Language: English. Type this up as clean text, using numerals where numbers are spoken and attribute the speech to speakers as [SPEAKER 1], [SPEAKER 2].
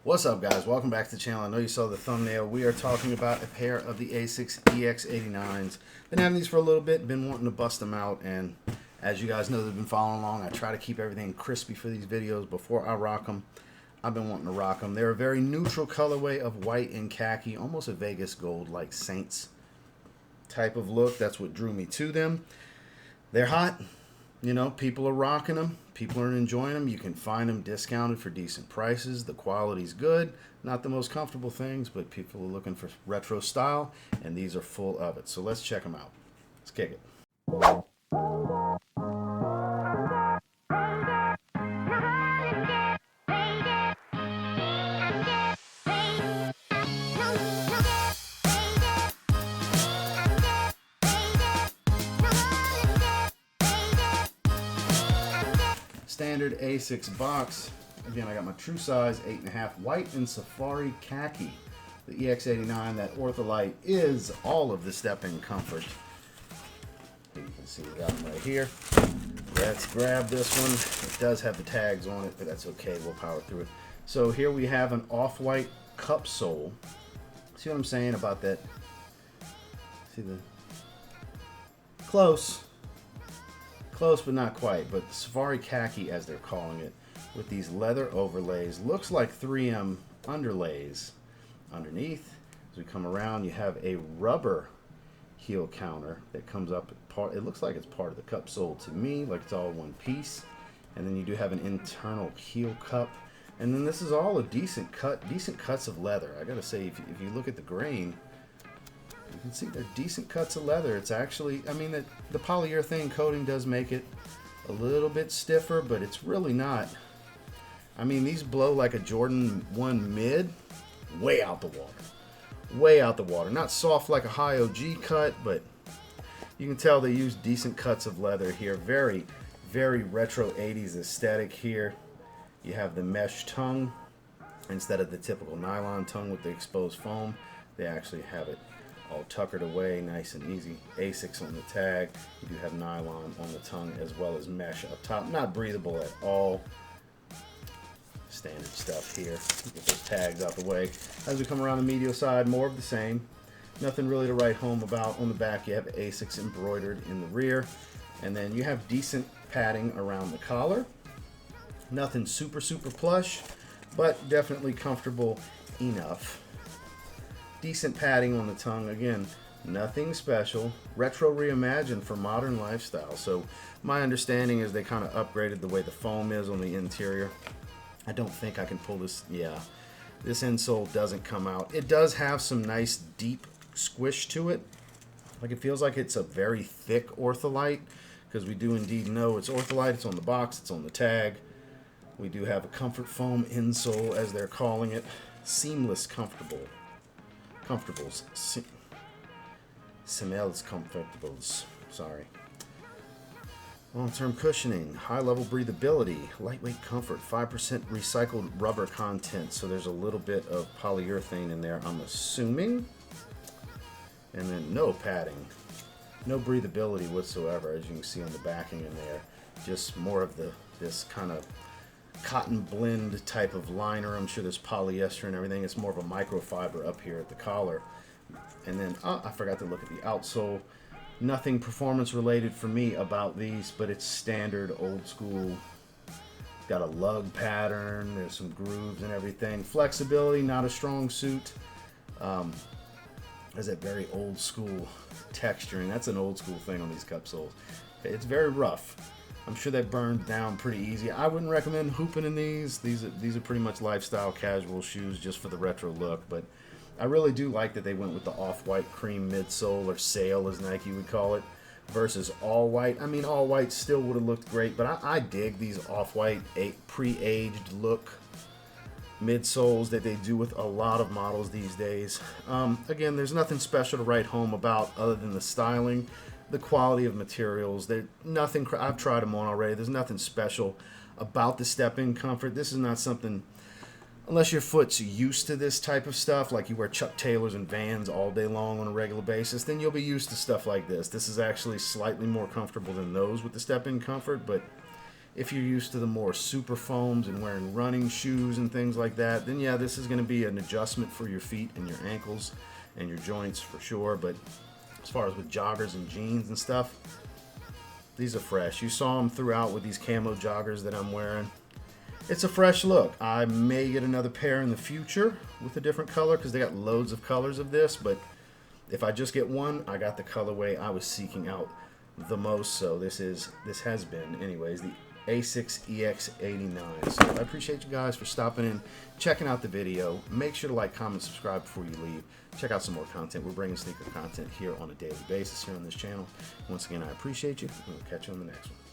[SPEAKER 1] What's up, guys? Welcome back to the channel. I know you saw the thumbnail. We are talking about a pair of the Asics EX89s. Been having these for a little bit, been wanting to bust them out, and as you guys know that have been following along, I try to keep everything crispy for these videos before I rock them. I've been wanting to rock them. They're a very neutral colorway of white and khaki, almost a Vegas gold like Saints type of look. That's what drew me to them. They're hot. You know, people are rocking them. People are enjoying them. You can find them discounted for decent prices. The quality's good. Not the most comfortable things, but people are looking for retro style, and these are full of it. So let's check them out. Let's kick it. Standard Asics box. Again, I got my true size 8.5 white and safari khaki. The EX89, that Ortholite, is all of the step-in comfort. You can see we got them right here. Let's grab this one. It does have the tags on it, but that's okay. We'll power through it. So here we have an off-white cup sole. See what I'm saying about that? See the close. Close, but not quite. But Safari Khaki, as they're calling it, with these leather overlays. Looks like 3M underlays underneath. As we come around, you have a rubber heel counter that comes up. It looks like it's part of the cup sole to me, like it's all one piece. And then you do have an internal heel cup. And then this is all a decent cuts of leather. I gotta say, if you look at the grain, you can see they're decent cuts of leather. It's actually, I mean, the polyurethane coating does make it a little bit stiffer, but it's really not. I mean, these blow like a Jordan 1 mid, way out the water. Way out the water. Not soft like a high OG cut, but you can tell they use decent cuts of leather here. Very, very retro 80s aesthetic here. You have the mesh tongue instead of the typical nylon tongue with the exposed foam. They actually have it all tuckered away, nice and easy. Asics on the tag. You do have nylon on the tongue as well as mesh up top. Not breathable at all. Standard stuff here. Get those tags out the way. As we come around the medial side, more of the same. Nothing really to write home about. On the back, you have Asics embroidered in the rear. And then you have decent padding around the collar. Nothing super plush, but definitely comfortable enough. Decent padding on the tongue. Again, nothing special. Retro reimagined for modern lifestyle. So my understanding is they kind of upgraded the way the foam is on the interior. I don't think I can pull this. Yeah, this insole doesn't come out. It does have some nice deep squish to it. Like it feels like it's a very thick Ortholite, because we do indeed know it's Ortholite. It's on the box. It's on the tag. We do have a comfort foam insole, as they're calling it. Seamless comfortables. Smells comfortables. Sorry. Long-term cushioning, high-level breathability, lightweight comfort, 5% recycled rubber content. So there's a little bit of polyurethane in there, I'm assuming. And then no padding, no breathability whatsoever, as you can see on the backing in there. Just more of this kind of cotton blend type of liner. I'm sure there's polyester and everything. It's more of a microfiber up here at the collar. And then I forgot to look at the outsole. Nothing performance related for me about these, but it's standard old school. It's got a lug pattern. There's some grooves and everything. Flexibility, not a strong suit. There's that very old school texturing. That's an old school thing on these cup soles. It's very rough. I'm sure that burned down pretty easy. I wouldn't recommend hooping in these. These are pretty much lifestyle casual shoes just for the retro look. But I really do like that they went with the off-white cream midsole, or sail as Nike would call it, versus all white. I mean, all white still would have looked great, but I dig these off-white pre-aged look midsoles that they do with a lot of models these days. Again, there's nothing special to write home about other than the styling. The quality of materials, nothing. I've tried them on already. There's nothing special about the step-in comfort. This is not something, unless your foot's used to this type of stuff, like you wear Chuck Taylors and Vans all day long on a regular basis, then you'll be used to stuff like this. This is actually slightly more comfortable than those with the step-in comfort, but If you're used to the more super foams and wearing running shoes and things like that, then yeah, this is going to be an adjustment for your feet and your ankles and your joints for sure. But as far as with joggers and jeans and stuff, these are fresh. You saw them throughout with these camo joggers that I'm wearing. It's a fresh look. I may get another pair in the future with a different color because they got loads of colors of this, but if I just get one, I got the colorway I was seeking out the most. So this has been, anyways, the Asics EX89. So I appreciate you guys for stopping in, checking out the video. Make sure to like, comment, subscribe before you leave. Check out some more content. We're bringing sneaker content here on a daily basis here on this channel. Once again, I appreciate you, and we'll catch you on the next one.